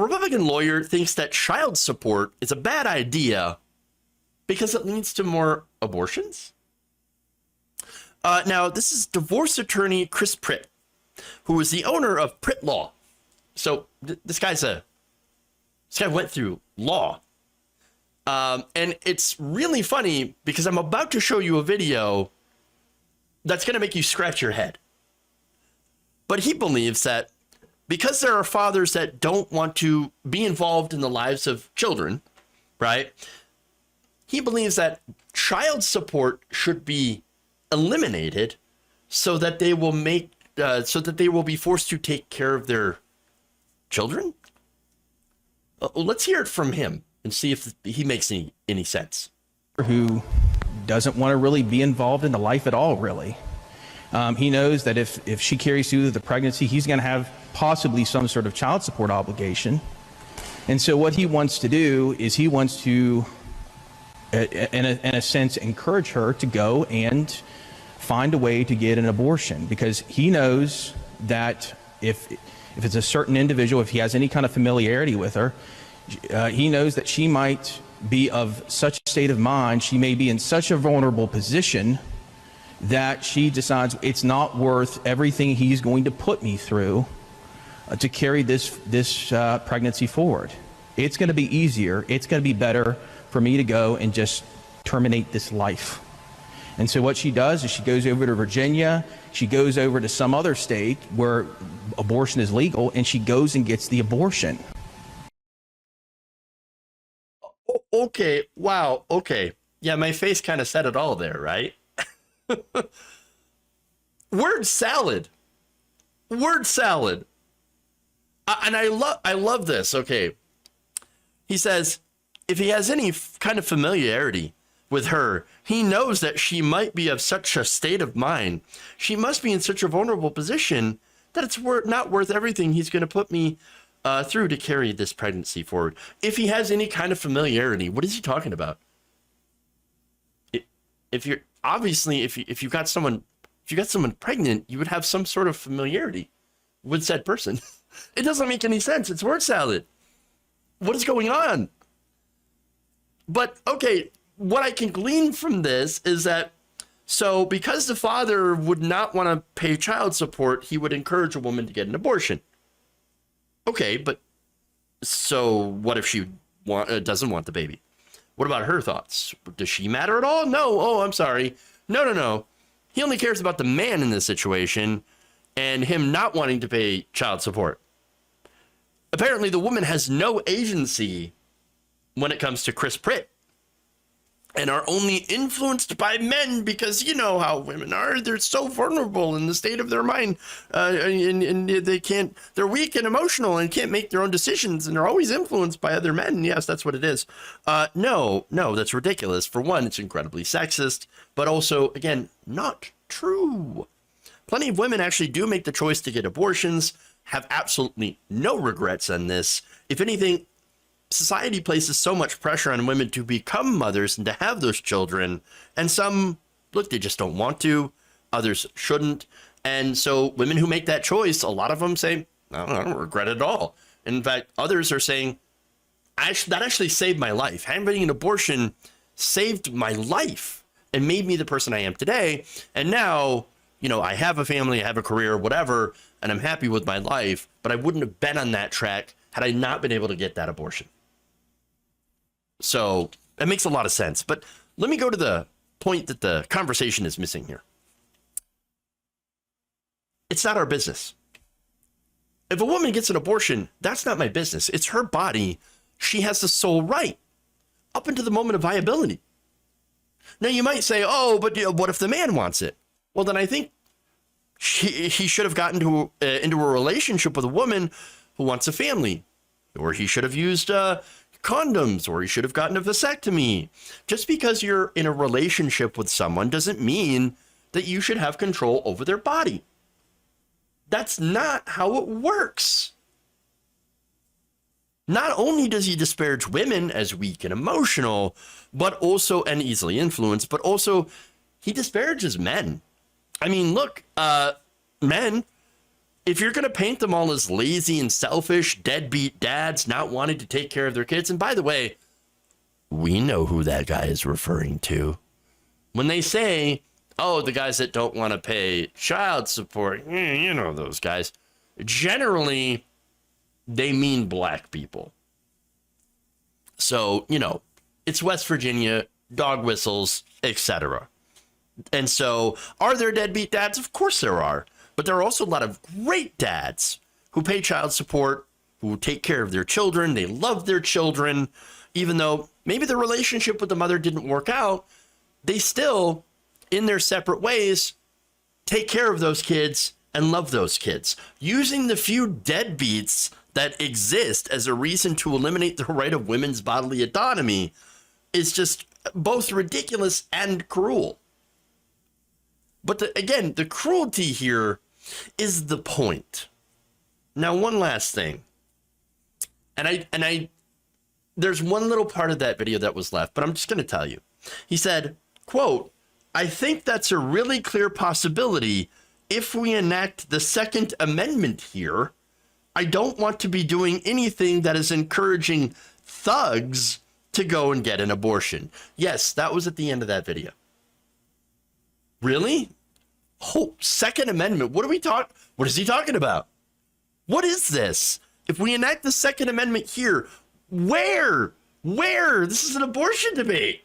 Republican lawyer thinks that child support is a bad idea because it leads to more abortions. Now, this is divorce attorney Chris Pritt, who is the owner of Pritt Law. So this guy went through law. And it's really funny because I'm about to show you a video that's going to make you scratch your head. But he believes that because there are fathers that don't want to be involved in the lives of children, right? He believes that child support should be eliminated so that they will be forced to take care of their children. Let's hear it from him and see if he makes any sense. Who doesn't want to really be involved in the life at all, really. He knows that if she carries through the pregnancy, he's going to have possibly some sort of child support obligation. And so what he wants to do is he wants to, in a sense, encourage her to go and find a way to get an abortion, because he knows that if it's a certain individual, if he has any kind of familiarity with her, he knows that she might be of such a state of mind, she may be in such a vulnerable position that she decides it's not worth everything he's going to put me through to carry this pregnancy forward. It's going to be easier, it's going to be better for me to go and just terminate this life. And so what she does is she goes over to Virginia, she goes over to some other state where abortion is legal, and she goes and gets the abortion. Okay, wow, okay. Yeah, my face kind of said it all there, right? Word salad. Word salad. And I love this. Okay. He says, if he has any kind of familiarity with her, he knows that she might be of such a state of mind. She must be in such a vulnerable position that it's not worth everything he's going to put me through to carry this pregnancy forward. If he has any kind of familiarity, what is he talking about? If you're obviously, if you got someone pregnant, you would have some sort of familiarity with said person. It doesn't make any sense. It's word salad. What is going on? But okay, what I can glean from this is that, so because the father would not want to pay child support, he would encourage a woman to get an abortion. Okay, but so what if she doesn't want the baby? What about her thoughts? Does she matter at all? No. Oh, I'm sorry. No. He only cares about the man in this situation and him not wanting to pay child support. Apparently, the woman has no agency when it comes to Chris Pritt and are only influenced by men because you know how women are. They're so vulnerable in the state of their mind, and they're weak and emotional and can't make their own decisions, and they're always influenced by other men. Yes, that's what it is. No, that's ridiculous. For one, it's incredibly sexist, but also, again, not true. Plenty of women actually do make the choice to get abortions, have absolutely no regrets on this. If anything, society places so much pressure on women to become mothers and to have those children. And some, look, they just don't want to. Others shouldn't. And so women who make that choice, a lot of them say, I don't regret it at all. In fact, others are saying, that actually saved my life. Having an abortion saved my life and made me the person I am today. And now, I have a family, I have a career, whatever, and I'm happy with my life, but I wouldn't have been on that track had I not been able to get that abortion. So that makes a lot of sense. But let me go to the point that the conversation is missing here. It's not our business. If a woman gets an abortion, that's not my business. It's her body. She has the sole right up until the moment of viability. Now, you might say, oh, but what if the man wants it? Well, then I think he should have gotten into a relationship with a woman who wants a family, or he should have used condoms, or he should have gotten a vasectomy. Just because you're in a relationship with someone doesn't mean that you should have control over their body. That's not how it works. Not only does he disparage women as weak and emotional, but also, and easily influenced, but also he disparages men. I mean, look, men, if you're going to paint them all as lazy and selfish, deadbeat dads not wanting to take care of their kids, and by the way, we know who that guy is referring to. When they say, oh, the guys that don't want to pay child support, you know those guys. Generally, they mean black people. So, you know, it's West Virginia, dog whistles, etc. And so, are there deadbeat dads? Of course there are. But there are also a lot of great dads who pay child support, who take care of their children. They love their children. Even though maybe the relationship with the mother didn't work out, they still, in their separate ways, take care of those kids and love those kids. Using the few deadbeats that exist as a reason to eliminate the right of women's bodily autonomy is just both ridiculous and cruel. But again, the cruelty here is the point. Now, one last thing. And I there's one little part of that video that was left, but I'm just going to tell you. He said, quote, I think that's a really clear possibility if we enact the Second Amendment here. I don't want to be doing anything that is encouraging thugs to go and get an abortion. Yes, that was at the end of that video. Really? Oh, Second Amendment. What is he talking about? What is this? If we enact the Second Amendment here, where? This is an abortion debate.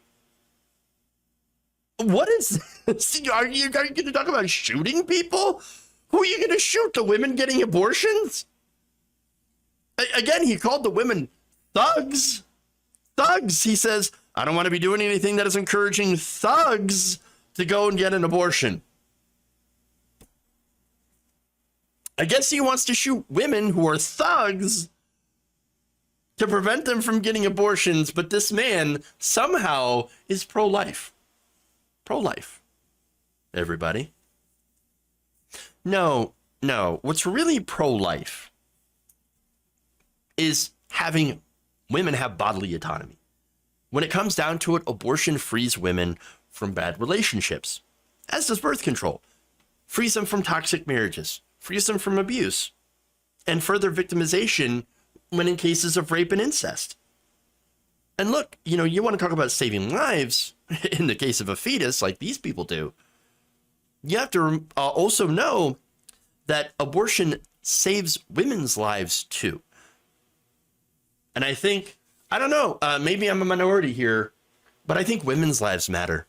What is this? Are you going to talk about shooting people? Who are you going to shoot? The women getting abortions? Again, he called the women thugs. Thugs. He says, I don't want to be doing anything that is encouraging thugs to go and get an abortion. I guess he wants to shoot women who are thugs to prevent them from getting abortions, but this man somehow is pro-life. Pro-life, everybody. No. What's really pro-life is having women have bodily autonomy. When it comes down to it, abortion frees women from bad relationships, as does birth control. Frees them from toxic marriages, frees them from abuse, and further victimization when in cases of rape and incest. And look, you want to talk about saving lives in the case of a fetus like these people do. You have to also know that abortion saves women's lives too. And I think, I don't know, maybe I'm a minority here, but I think women's lives matter.